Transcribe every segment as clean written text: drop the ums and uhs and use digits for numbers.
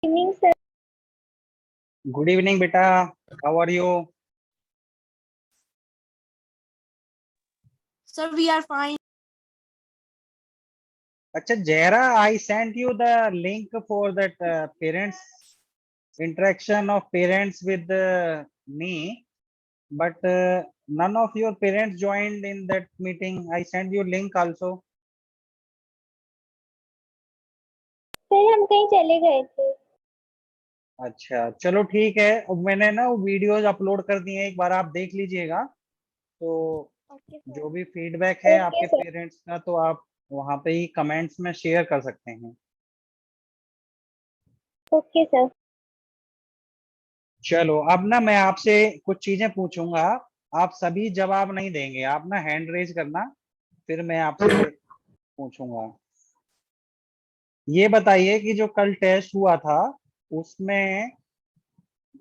Evening sir. Good evening बेटा, how are you? Sir, we are fine. अच्छा Zahra, I sent you the link for that parents interaction of parents with me, but none of your parents joined in that meeting. I sent you link also. Sir हम कहीं चले गए थे। अच्छा चलो ठीक है, अब मैंने ना वो वीडियोज अपलोड कर दिए हैं, एक बार आप देख लीजिएगा। तो ओके सर। जो भी फीडबैक है ओके आपके सर। पेरेंट्स का, तो आप वहां पे ही कमेंट्स में शेयर कर सकते हैं। Okay sir. चलो अब ना मैं आपसे कुछ चीजें पूछूंगा, आप सभी जवाब नहीं देंगे, आप ना हैंड रेज करना, फिर मैं आपसे पूछूंगा। ये बताइए कि जो कल टेस्ट हुआ था उसमें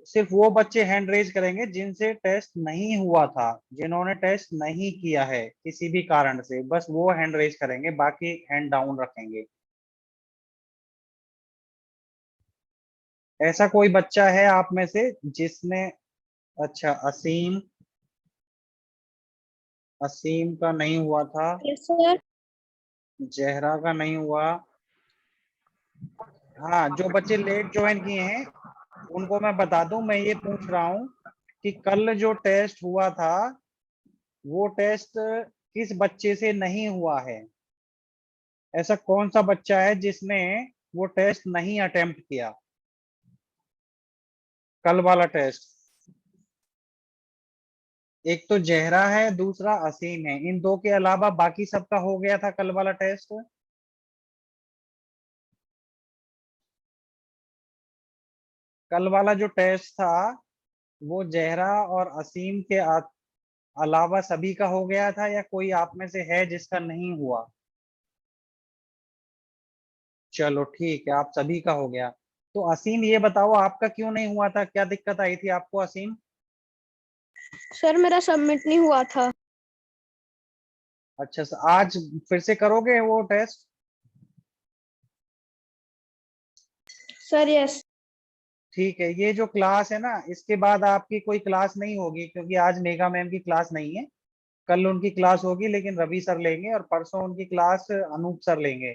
सिर्फ वो बच्चे हैंड रेज करेंगे जिनसे टेस्ट नहीं हुआ था, जिन्होंने टेस्ट नहीं किया है किसी भी कारण से, बस वो हैंड रेज करेंगे, बाकी हैंड डाउन रखेंगे। ऐसा कोई बच्चा है आप में से जिसने, अच्छा असीम, असीम का नहीं हुआ था, यस सर। जहरा का नहीं हुआ। हाँ, जो बच्चे लेट ज्वाइन किए हैं उनको मैं बता दूं, मैं ये पूछ रहा हूँ कि कल जो टेस्ट हुआ था वो टेस्ट किस बच्चे से नहीं हुआ है? ऐसा कौन सा बच्चा है जिसने वो टेस्ट नहीं अटेम्प्ट किया, कल वाला टेस्ट? एक तो जहरा है, दूसरा असीम है, इन दो के अलावा बाकी सबका हो गया था कल वाला टेस्ट। कल वाला जो टेस्ट था वो जहरा और असीम के अलावा सभी का हो गया था, या कोई आप में से है जिसका नहीं हुआ? चलो ठीक है, आप सभी का हो गया। तो असीम ये बताओ आपका क्यों नहीं हुआ था, क्या दिक्कत आई थी आपको असीम? सर मेरा सबमिट नहीं हुआ था। अच्छा आज फिर से करोगे वो टेस्ट? Sir yes. ठीक है, ये जो क्लास है ना, इसके बाद आपकी कोई क्लास नहीं होगी, क्योंकि आज मेघा मैम की क्लास नहीं है। कल उनकी क्लास होगी लेकिन रवि सर लेंगे, और परसों उनकी क्लास अनूप सर लेंगे।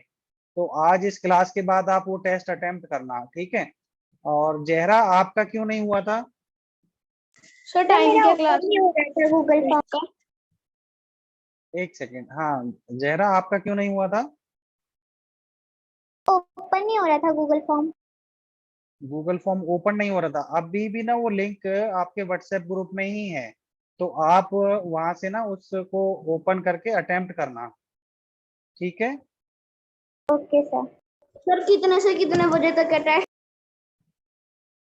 तो आज इस क्लास के बाद आप वो टेस्ट अटेम्प्ट करना, ठीक है? और जहरा आपका क्यों नहीं हुआ था? सर सर टाइम मेरा क्या ओपन क्लास नहीं हो रहा था गूगल फॉर्म का। एक सेकेंड, हाँ जहरा आपका क्यों नहीं हुआ था? ओपन नहीं हो रहा था Google form. Google form open नहीं हो रहा था? अभी भी ना वो लिंक आपके व्हाट्सएप ग्रुप में ही है, तो आप वहां से ना उसको ओपन करके अटेम्प्ट करना, ठीक है? Okay sir. सर कितने से कितने बजे तक है टेस्ट?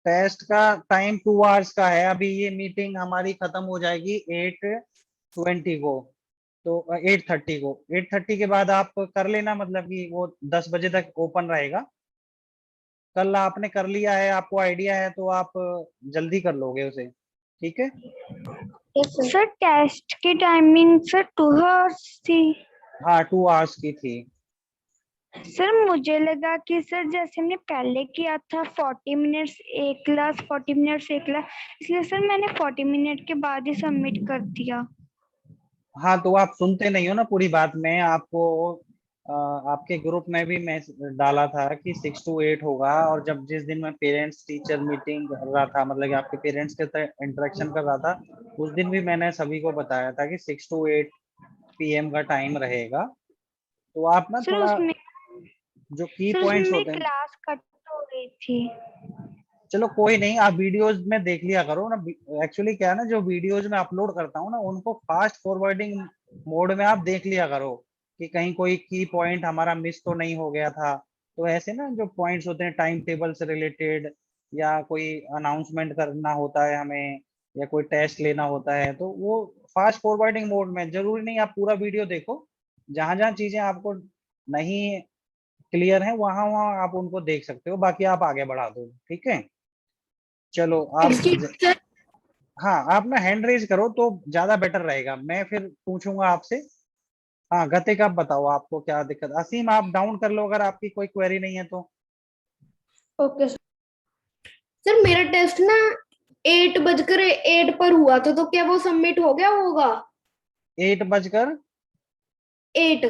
टेस्ट का टाइम 2 आवर्स का है। अभी ये मीटिंग हमारी खत्म हो जाएगी 8:20 को, तो 8:30 को, 8:30 के बाद आप कर लेना, मतलब कि वो 10 बजे तक ओपन रहेगा। कल आपने कर लिया है, आपको आइडिया है, तो आप जल्दी कर लोगे उसे, ठीक है? सर टेस्ट की टाइमिंग सर 2 आवर्स थी। हाँ 2 आवर्स की थी। सर मुझे लगा कि सर जैसे हमने पहले किया था 40 मिनट्स एक क्लास 40 मिनट्स एक क्लास, इसलिए सर मैंने 40 मिनट के बाद ही सबमिट कर दिया। हाँ तो आप सुनते नहीं हो ना पूरी बात। मैं आपको आपके ग्रुप में भी मैं डाला था कि 6 to 8 होगा, और जब जिस दिन मैं पेरेंट्स टीचर मीटिंग कर रहा था, मतलब कि आपके पेरेंट्स के साथ इंटरेक्शन कर रहा था, उस दिन भी मैंने सभी को बताया था कि 6 to 8 PM का टाइम रहेगा। तो आप ना सर थोड़ा उसमें जो की सर पॉइंट्स उसमें होते हैं, क्लास कट हो गई थी। चलो कोई नहीं, आप वीडियोज में देख लिया करो ना। एक्चुअली क्या है ना, जो वीडियोज में अपलोड करता हूँ ना, उनको फास्ट फॉरवर्डिंग मोड में आप देख लिया करो कि कहीं कोई की पॉइंट हमारा मिस तो नहीं हो गया था। तो ऐसे ना जो पॉइंट्स होते हैं टाइम टेबल से रिलेटेड, या कोई अनाउंसमेंट करना होता है हमें, या कोई टेस्ट लेना होता है, तो वो फास्ट फॉरवर्डिंग मोड में, जरूरी नहीं आप पूरा वीडियो देखो, जहां जहां चीजें आपको नहीं क्लियर है वहां वहां आप उनको देख सकते हो, बाकी आप आगे बढ़ा दो, ठीक है? चलो आप हाँ आप ना हैंड रेज करो तो ज्यादा बेटर रहेगा, मैं फिर पूछूंगा आपसे। हाँ गतिक आप बताओ आपको क्या दिक्कत? असीम आप डाउन कर लो अगर आपकी कोई क्वेरी नहीं है तो। Okay sir. सर मेरा टेस्ट ना 8:08 पर हुआ था, तो क्या वो सबमिट हो गया होगा? 8 बजकर 8।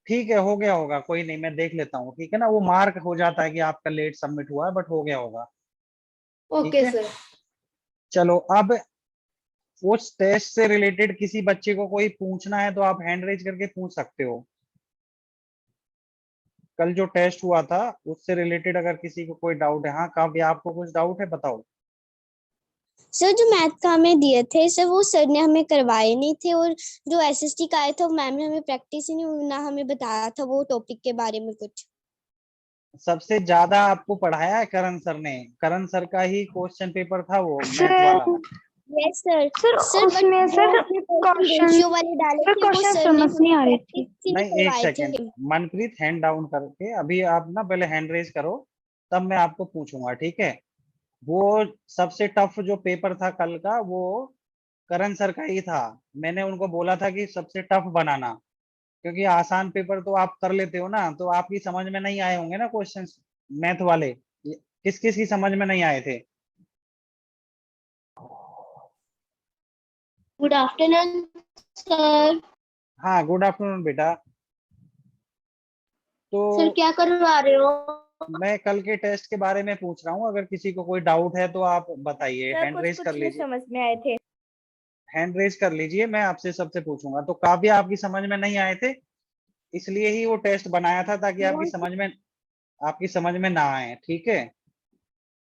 ठीक है, हो गया होगा, कोई नहीं, मैं देख लेता हूँ, ठीक है ना, वो मार्क हो जाता है कि आपका लेट सबमिट हुआ है, बट हो गया होगा। ठीक ओके है, सर। चलो अब उस टेस्ट से रिलेटेड किसी बच्चे को कोई पूछना है तो आप हैंड रेज करके पूछ सकते हो। कल जो टेस्ट हुआ था उससे रिलेटेड अगर किसी को कोई डाउट है। हाँ काव्य, आपको कुछ डाउट है, बताओ। सर जो मैथ का हमें दिए थे सर, वो सर ने हमें करवाए नहीं थे, और जो एसएसटी का आया था मैम ने हमें प्रैक्टिस ही नहीं ना हमें बताया था वो टॉपिक के बारे में कुछ। सबसे ज्यादा आपको पढ़ाया है करण सर ने, करण सर का ही क्वेश्चन पेपर था वो मैथ सर वाला। Yes sir. Sir sir but उसमें जो सर उसने क्वेश्चन रेशियो वाले डाले सर थे वो क्वेश्चन सर ने समझ नहीं हमें आ रही प्रैक्टिस थी। ही नहीं नहीं, एक करवाए सेकेंड, थे। मनप्रीत हैंड डाउन करके अभी आप ना पहले हैंड रेज करो, तब मैं आपको पूछूंगा, ठीक है। वो सबसे टफ जो पेपर था कल का, वो करण सर का ही था। मैंने उनको बोला था कि सबसे टफ बनाना, क्योंकि आसान पेपर तो आप कर लेते हो ना, तो आपकी समझ में नहीं आए होंगे ना क्वेश्चंस मैथ वाले। किस किस की समझ में नहीं आए थे? Good afternoon sir. हाँ, गुड आफ्टरनून बेटा। सर तो क्या करवा रहे हो? मैं कल के टेस्ट के बारे में पूछ रहा हूँ, अगर किसी को कोई डाउट है तो आप बताइए, सर हैंड कुछ रेज कर कुछ नहीं लीजिए। समझ में आए थे। हैंड रेज कर लीजिए, मैं आपसे सबसे पूछूंगा। तो काव्य, आपकी समझ में नहीं आए थे, इसलिए ही वो टेस्ट बनाया था, ताकि आपकी समझ में ना आए, ठीक है।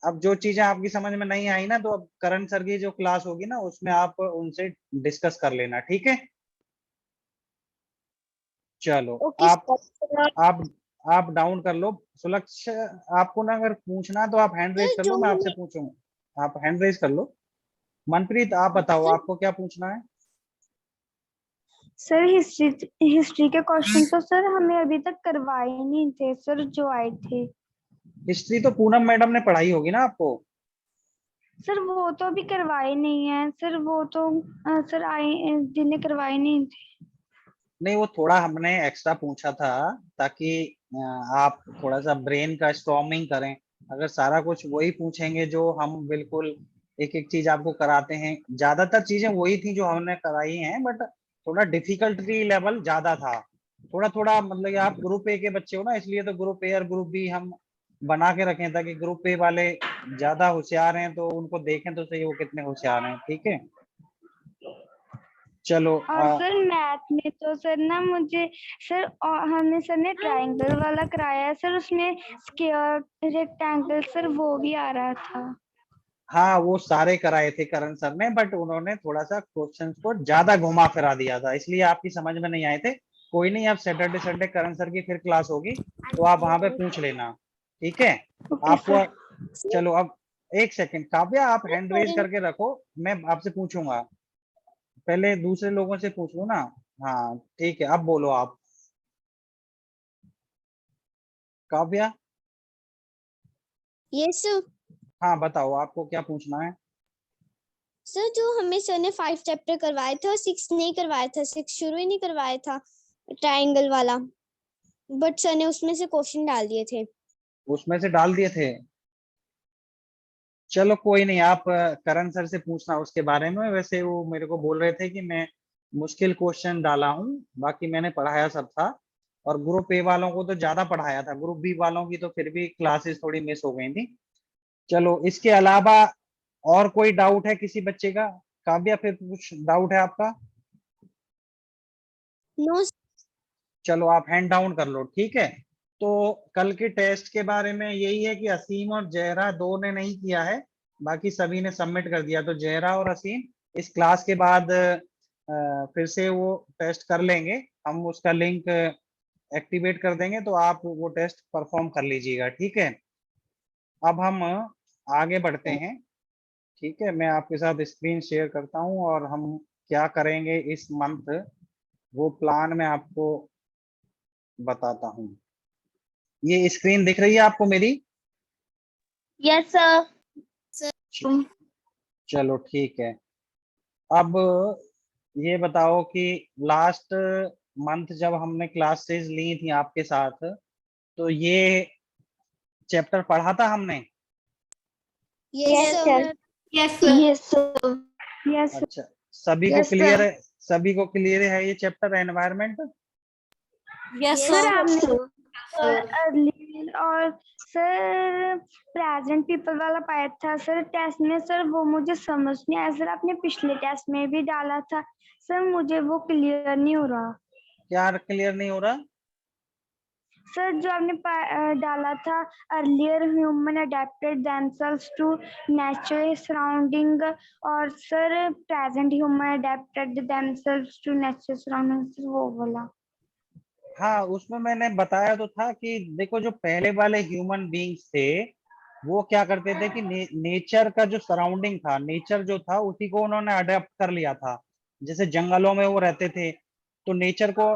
अब जो चीजें आपकी समझ में नहीं आई ना, तो अब करण सर की जो क्लास होगी ना, उसमें आप उनसे डिस्कस कर लेना, ठीक है। चलो ओके सर। आप आप डाउन कर लो। सुलक्ष, आपको ना अगर पूछना है तो आप हैंड रेज सर कर लो, जो मैं आपसे हमें पूछूंगा, आप हैंड रेज कर लो। मनप्रीत, आप बताओ, सर आपको क्या पूछना है? सर हिस्ट्री के क्वेश्चन तो सर हमें अभी तक करवाए नहीं थे सर, जो आए थे। हिस्ट्री तो पूनम मैडम ने पढ़ाई होगी ना आपको। सर वो तो अभी करवाए नहीं है सर, वो तो सर आए जिन्हें करवाए नहीं थे। नहीं, वो थोड़ा हमने एक्स्ट्रा पूछा था, ताकि आप थोड़ा सा ब्रेन का स्टॉर्मिंग करें। अगर सारा कुछ वही पूछेंगे जो हम बिल्कुल एक एक चीज आपको कराते हैं, ज्यादातर चीजें वही थी जो हमने कराई हैं, बट थोड़ा डिफिकल्टी लेवल ज्यादा था। थोड़ा थोड़ा मतलब कि आप ग्रुप ए के बच्चे हो ना, इसलिए तो ग्रुप ए और ग्रुप बी हम बना के रखें, ताकि ग्रुप ए वाले ज्यादा होशियार हैं तो उनको देखें तो सही वो कितने होशियार हैं, ठीक है। चलो और सर मैथ में तो सर ना मुझे सर हमें सर ने ट्रायंगल वाला कराया है सर, उसमें स्क्वायर रेक्टेंगल सर वो भी आ रहा था। हाँ, वो सारे कराए थे करण सर ने, बट उन्होंने थोड़ा सा क्वेश्चंस को ज्यादा घुमा फिरा दिया था, इसलिए आपकी समझ में नहीं आए थे। कोई नहीं, अब सैटरडे संडे करण सर की फिर क्लास होगी, तो आप वहां पे पूछ लेना, ठीक है। ओके आपको सर। चलो अब एक सेकंड, काव्या आप हैंड रेज सर करके रखो, मैं आपसे पूछूंगा। पहले दूसरे लोगों से पूछ लो ना। हाँ ठीक है, अब बोलो आप, काव्या। Yes sir. हाँ बताओ, आपको क्या पूछना है? सर जो हमें सर ने 5 चैप्टर करवाए थे और 6 नहीं करवाया था, 6 शुरू ही नहीं करवाया था ट्रायंगल वाला, बट सर ने उसमें से क्वेश्चन डाल दिए थे। उसमें से डाल दिए थे? चलो कोई नहीं, आप करण सर से पूछना उसके बारे में। वैसे वो मेरे को बोल रहे थे कि मैं मुश्किल क्वेश्चन डाला हूँ, बाकी मैंने पढ़ाया सब था। और ग्रुप ए वालों को तो ज्यादा पढ़ाया था, ग्रुप बी वालों की तो फिर भी क्लासेस थोड़ी मिस हो गई थी। चलो इसके अलावा और कोई डाउट है किसी बच्चे का? काव्या, फिर कुछ डाउट है आपका? नो। चलो आप हैंड डाउन कर लो, ठीक है। तो कल के टेस्ट के बारे में यही है कि असीम और जहरा दो ने नहीं किया है, बाकी सभी ने सबमिट कर दिया। तो जहरा और असीम इस क्लास के बाद फिर से वो टेस्ट कर लेंगे, हम उसका लिंक एक्टिवेट कर देंगे, तो आप वो टेस्ट परफॉर्म कर लीजिएगा, ठीक है। अब हम आगे बढ़ते हैं, ठीक है। मैं आपके साथ स्क्रीन शेयर करता हूँ, और हम क्या करेंगे इस मंथ वो प्लान मैं आपको बताता हूँ। ये स्क्रीन दिख रही है आपको मेरी? Yes sir. चलो ठीक है। अब ये बताओ कि लास्ट मंथ जब हमने क्लासेस ली थी आपके साथ, तो ये चैप्टर पढ़ा था हमने? Yes sir. Yes sir. Yes अच्छा, सभी को Yes, sir. क्लियर है? सभी को क्लियर है ये चैप्टर एनवायरनमेंट? यस सर आपने सर। अर्ली और सर प्रेजेंट पीपल वाला पाया था सर टेस्ट में सर, वो मुझे समझ नहीं आया सर। आपने पिछले टेस्ट में भी डाला था सर, मुझे वो क्लियर नहीं हो रहा क्या क्लियर नहीं हो रहा? सर। जो आपने डाला था, earlier human adapted themselves to natural surrounding, और sir present human adapted themselves to natural surrounding, वो वाला। हाँ, उसमें मैंने बताया तो था कि देखो जो पहले वाले ह्यूमन बीइंग्स थे वो क्या करते थे कि नेचर का जो सराउंडिंग था, नेचर जो था उसी को उन्होंने अडेप्ट कर लिया था। जैसे जंगलों में वो रहते थे तो नेचर को,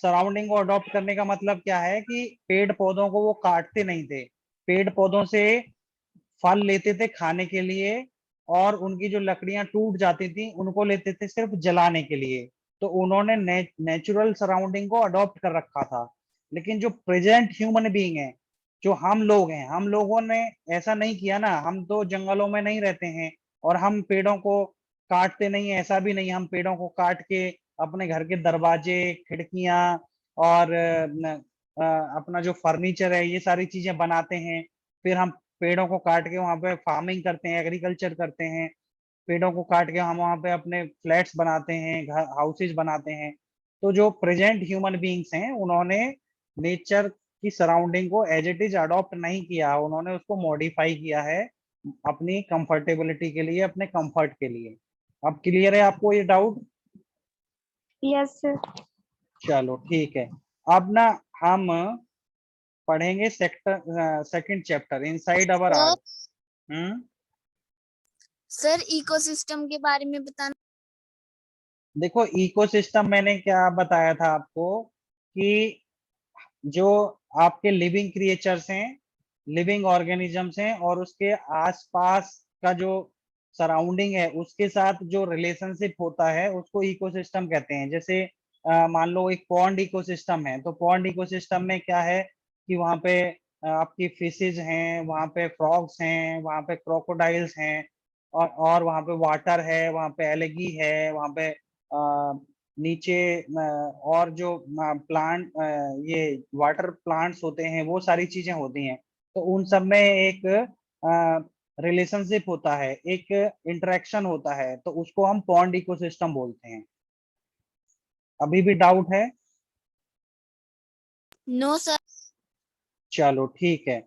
सराउंडिंग को अडॉप्ट करने का मतलब क्या है कि पेड़ पौधों को वो काटते नहीं थे, पेड़ पौधों से फल लेते थे खाने के लिए, और उनकी जो लकड़ियां टूट जाती थी उनको लेते थे सिर्फ जलाने के लिए। तो उन्होंने नेचुरल सराउंडिंग को अडॉप्ट कर रखा था। लेकिन जो प्रेजेंट ह्यूमन बीइंग है, जो हम लोग हैं, हम लोगों ने ऐसा नहीं किया ना। हम तो जंगलों में नहीं रहते हैं और हम पेड़ों को काटते नहीं है, ऐसा भी नहीं। हम पेड़ों को काट के अपने घर के दरवाजे, खिड़कियां और अपना जो फर्नीचर है ये सारी चीजें बनाते हैं। फिर हम पेड़ों को काट के वहां पे फार्मिंग करते हैं, एग्रीकल्चर करते हैं। पेड़ों को काट के हम वहां पे अपने फ्लैट्स बनाते हैं, घर हाउसेज बनाते हैं। तो जो प्रेजेंट ह्यूमन बीइंग्स हैं उन्होंने नेचर की सराउंडिंग को एज इट इज अडॉप्ट नहीं किया, उन्होंने उसको मॉडिफाई किया है अपनी कंफर्टेबिलिटी के लिए, अपने कंफर्ट के लिए। अब क्लियर है आपको ये डाउट? Yes sir. चलो ठीक है। अब ना हम पढ़ेंगे second chapter, inside our sir, earth. Sir ecosystem के बारे में बताना। देखो इकोसिस्टम मैंने क्या बताया था आपको कि जो आपके लिविंग क्रिएचर्स हैं, लिविंग ऑर्गेनिजम्स हैं, और उसके आसपास का जो सराउंडिंग है उसके साथ जो रिलेशनशिप होता है उसको इकोसिस्टम कहते हैं। जैसे मान लो एक पॉन्ड इकोसिस्टम है, तो पॉन्ड इकोसिस्टम में क्या है कि वहाँ पे आपकी फिशेज हैं, वहाँ पे फ्रॉग्स हैं, वहाँ पे क्रोकोडाइल्स हैं, और वहाँ पे वाटर है, वहाँ पे एलगी है, वहाँ पे नीचे और जो प्लांट, ये वाटर प्लांट्स होते हैं, वो सारी चीजें होती हैं। तो उन सब में एक रिलेशनशिप होता है, एक इंटरेक्शन होता है, तो उसको हम पॉन्ड इकोसिस्टम बोलते हैं। अभी भी डाउट है? No sir. चलो ठीक है।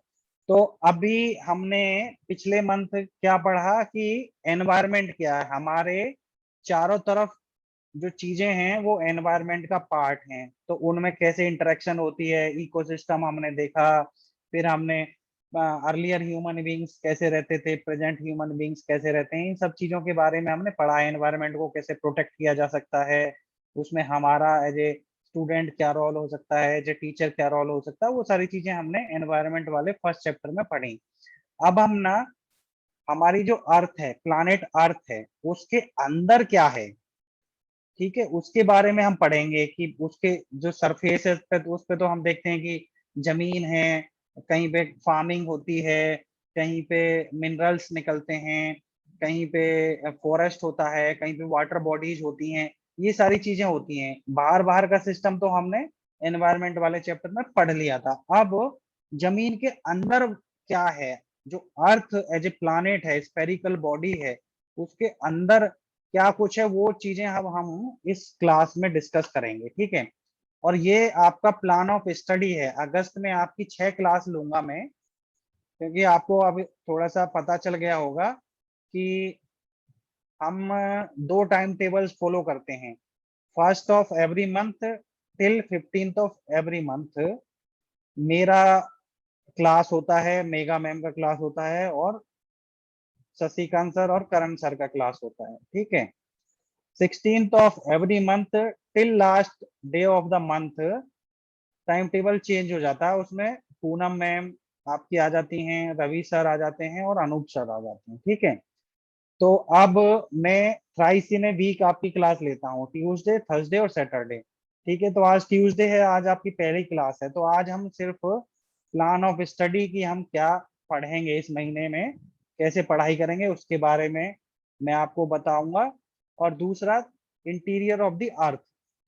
तो अभी हमने पिछले मंथ क्या पढ़ा कि एनवायरनमेंट क्या है, हमारे चारों तरफ जो चीजें हैं वो एनवायरनमेंट का पार्ट हैं, तो उनमें कैसे इंटरेक्शन होती है, इकोसिस्टम हमने देखा। फिर हमने अर्लियर ह्यूमन बीइंग्स कैसे रहते थे, प्रेजेंट ह्यूमन बीइंग्स कैसे रहते हैं, इन सब चीजों के बारे में हमने पढ़ा। एनवायरनमेंट को कैसे प्रोटेक्ट किया जा सकता है, उसमें हमारा एज ए स्टूडेंट क्या रोल हो सकता है, एज ए टीचर क्या रोल हो सकता है, वो सारी चीजें हमने एनवायरनमेंट वाले फर्स्ट चैप्टर में पढ़ी। अब हम ना हमारी जो अर्थ है, प्लानेट अर्थ है, उसके अंदर क्या है, ठीक है, उसके बारे में हम पढ़ेंगे कि उसके जो सरफेस है उस पे तो हम देखते हैं कि जमीन है, कहीं पे फार्मिंग होती है, कहीं पे मिनरल्स निकलते हैं, कहीं पे फॉरेस्ट होता है, कहीं पे वाटर बॉडीज होती हैं, ये सारी चीजें होती हैं। बाहर बाहर का सिस्टम तो हमने एनवायरनमेंट वाले चैप्टर में पढ़ लिया था। अब जमीन के अंदर क्या है, जो अर्थ एज ए प्लानेट है, स्फेरिकल बॉडी है, उसके अंदर क्या कुछ है, वो चीजें अब हम इस क्लास में डिस्कस करेंगे, ठीक है। और ये आपका प्लान ऑफ स्टडी है, अगस्त में आपकी 6 क्लास लूंगा मैं, क्योंकि आपको अब थोड़ा सा पता चल गया होगा कि हम 2 टाइम टेबल्स फॉलो करते हैं। First of every month till 15th of every month मेरा क्लास होता है, मेगा मैम का क्लास होता है, और शशिकांत सर और करण सर का क्लास होता है, ठीक है। 16th of every month till last day of the month time table change हो जाता है, उसमें पूनम मैम आपकी आ जाती हैं, रवि सर आ जाते हैं, और अनूप सर आ जाते हैं, ठीक है। तो अब मैं थ्राइस इन ए वीक आपकी क्लास लेता हूँ, ट्यूसडे, थर्सडे और सैटरडे, ठीक है। तो आज ट्यूसडे है, आज आपकी पहली क्लास है, तो आज हम सिर्फ प्लान ऑफ स्टडी की हम क्या पढ़ेंगे इस महीने में, कैसे पढ़ाई करेंगे उसके बारे में मैं आपको बताऊंगा। और दूसरा इंटीरियर ऑफ द अर्थ,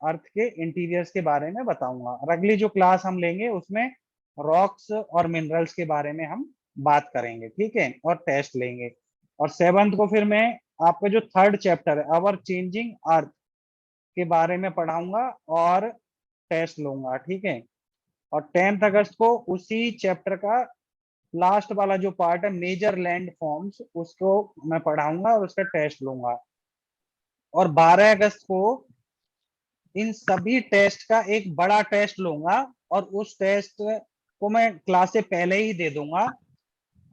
अर्थ के इंटीरियर्स के बारे में बताऊंगा। और अगली जो क्लास हम लेंगे उसमें रॉक्स और मिनरल्स के बारे में हम बात करेंगे, ठीक है, और टेस्ट लेंगे। और 7th को फिर मैं आपका जो 3rd चैप्टर है अवर चेंजिंग अर्थ के बारे में पढ़ाऊंगा और टेस्ट लूंगा, ठीक है। और 10th अगस्त को उसी चैप्टर का लास्ट वाला जो पार्ट है मेजर लैंड फॉर्म्स, उसको मैं पढ़ाऊंगा और उसका टेस्ट लूंगा। और 12 अगस्त को इन सभी टेस्ट का एक बड़ा टेस्ट लूंगा और उस टेस्ट को मैं क्लास से पहले ही दे दूंगा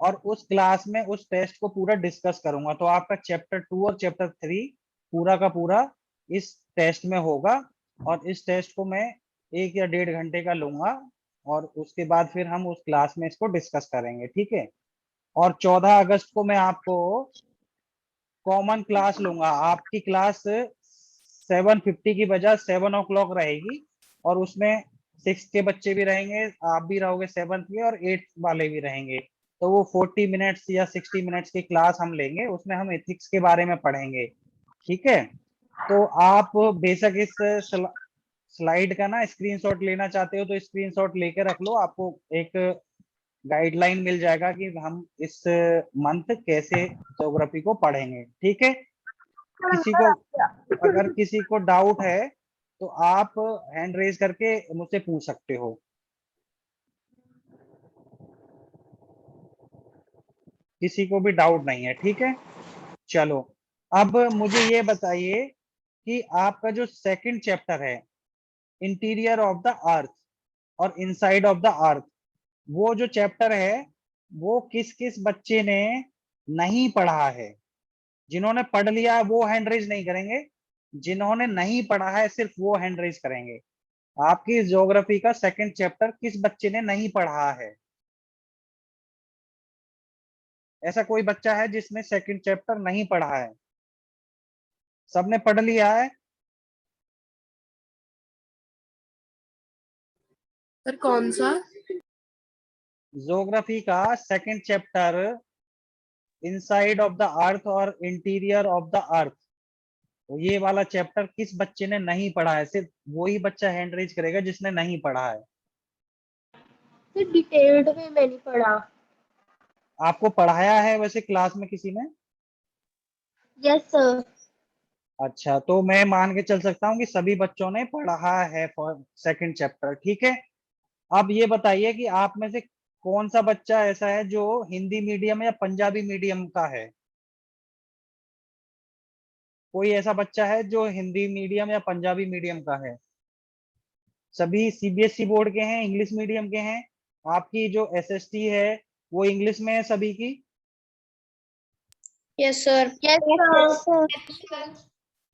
और उस क्लास में उस टेस्ट को पूरा डिस्कस करूंगा। तो आपका चैप्टर 2 और चैप्टर 3 पूरा का पूरा इस टेस्ट में होगा। और इस टेस्ट को मैं 1 या 1.5 घंटे का लूंगा और उसके बाद फिर हम उस क्लास में इसको डिस्कस करेंगे, ठीक है। और 14 अगस्त को मैं आपको कॉमन क्लास लूंगा। आपकी क्लास 7:50 की बजाय 7 o'clock रहेगी और उसमें 6 के बच्चे भी रहेंगे, आप भी रहोगे 7th के और 8th वाले भी रहेंगे। तो वो 40 मिनट्स या 60 मिनट्स की क्लास हम लेंगे, उसमें हम एथिक्स के बारे में पढ़ेंगे, ठीक है। तो आप बेशक इस स्लाइड का ना स्क्रीनशॉट लेना चाहते हो तो स्क्रीनशॉट लेके रख लो, आपको एक गाइडलाइन मिल जाएगा कि हम इस मंथ कैसे ज्योग्राफी को पढ़ेंगे, ठीक है। किसी को अगर किसी को डाउट है तो आप हैंड रेज करके मुझसे पूछ सकते हो। किसी को भी डाउट नहीं है, ठीक है। चलो अब मुझे ये बताइए कि आपका जो 2nd चैप्टर है इंटीरियर ऑफ द अर्थ और इनसाइड ऑफ द अर्थ, वो जो चैप्टर है वो किस किस बच्चे ने नहीं पढ़ा है। जिन्होंने पढ़ लिया है वो हैंड रेज नहीं करेंगे, जिन्होंने नहीं पढ़ा है सिर्फ वो हैंड रेज करेंगे। आपकी ज्योग्राफी का 2nd चैप्टर किस बच्चे ने नहीं पढ़ा है? ऐसा कोई बच्चा है जिसने 2nd चैप्टर नहीं पढ़ा है? सबने पढ़ लिया है? सर कौन सा? ज्योग्राफी का 2nd chapter inside of the earth और इंटीरियर ऑफ द अर्थ, तो ये वाला चैप्टर किस बच्चे ने नहीं पढ़ा है? सिर्फ वही बच्चा हैंड रेज करेगा जिसने नहीं पढ़ा है। सर डिटेल्ड में मैंने पढ़ा। आपको पढ़ाया है वैसे क्लास में किसी ने? Yes sir. अच्छा, तो मैं मान के चल सकता हूँ कि सभी बच्चों ने पढ़ा है फॉर 2nd चैप्टर, ठीक है। अब ये बताइए कि आप में से कौन सा बच्चा ऐसा है जो हिंदी मीडियम या पंजाबी मीडियम का है? कोई ऐसा बच्चा है जो हिंदी मीडियम या पंजाबी मीडियम का है? सभी सीबीएसई बोर्ड के हैं, इंग्लिश मीडियम के हैं? आपकी जो एसएसटी है वो इंग्लिश में है सभी की? Yes sir. Yes, sir.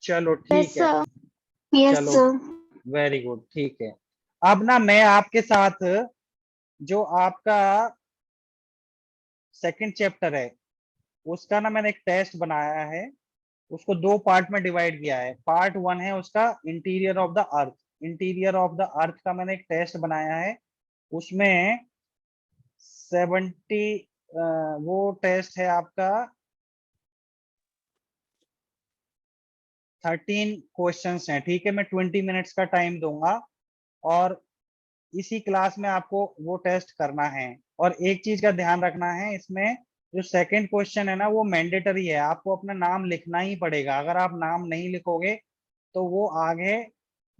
चलो Yes, ठीक है। sir. चलो वेरी गुड, ठीक है। अब ना मैं आपके साथ जो आपका 2nd चैप्टर है उसका ना मैंने एक टेस्ट बनाया है, उसको 2 पार्ट में डिवाइड किया है। पार्ट 1 है उसका interior of the earth. Interior of the earth का मैंने एक टेस्ट बनाया है, उसमें 70 वो टेस्ट है आपका 13 क्वेश्चंस हैं, ठीक है। मैं 20 मिनट्स का टाइम दूंगा और इसी क्लास में आपको वो टेस्ट करना है। और एक चीज का ध्यान रखना है, इसमें जो 2nd क्वेश्चन है ना वो मैंडेटरी है, आपको अपना नाम लिखना ही पड़ेगा। अगर आप नाम नहीं लिखोगे तो वो आगे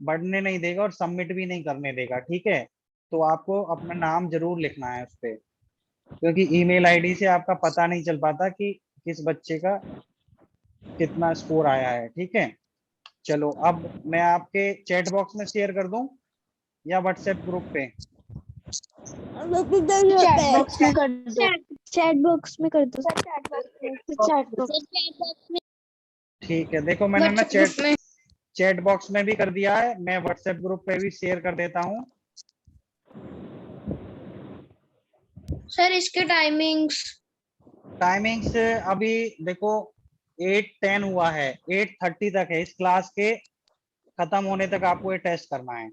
बढ़ने नहीं देगा और सबमिट भी नहीं करने देगा, ठीक है। तो आपको अपना नाम जरूर लिखना है उस पे, क्योंकि ईमेल आईडी से आपका पता नहीं चल पाता कि किस बच्चे का कितना स्कोर आया है, ठीक है। चलो अब मैं आपके चैट बॉक्स में शेयर कर दूं या व्हाट्सएप ग्रुप पे? चैट बॉक्स में कर दो। चैट बॉक्स में कर दो। चैट बॉक्स में। ठीक है, देखो मैंने ना चैट बॉक्स में भी कर दिया है, मैं व्हाट्सएप ग्रुप पे भी शेयर कर देता हूँ। सर इसके टाइमिंग्स अभी देखो 8:10 हुआ है, 8:30 तक है। इस क्लास के खत्म होने तक आपको ये टेस्ट करना है।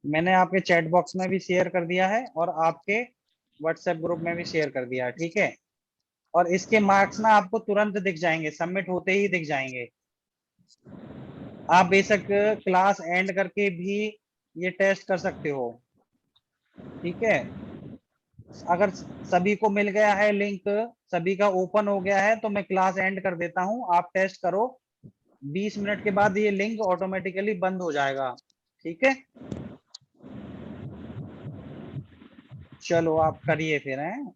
मैंने आपके चैट बॉक्स में भी शेयर कर दिया है और आपके व्हाट्सएप ग्रुप में भी शेयर कर दिया है, ठीक है। और इसके मार्क्स ना आपको तुरंत दिख जाएंगे, सबमिट होते ही दिख जाएंगे। आप बेशक क्लास एंड करके भी ये टेस्ट कर सकते हो, ठीक है। अगर सभी को मिल गया है लिंक, सभी का ओपन हो गया है, तो मैं क्लास एंड कर देता हूं, आप टेस्ट करो। 20 मिनट के बाद ये लिंक ऑटोमेटिकली बंद हो जाएगा, ठीक है। चलो आप करिए फिर हैं।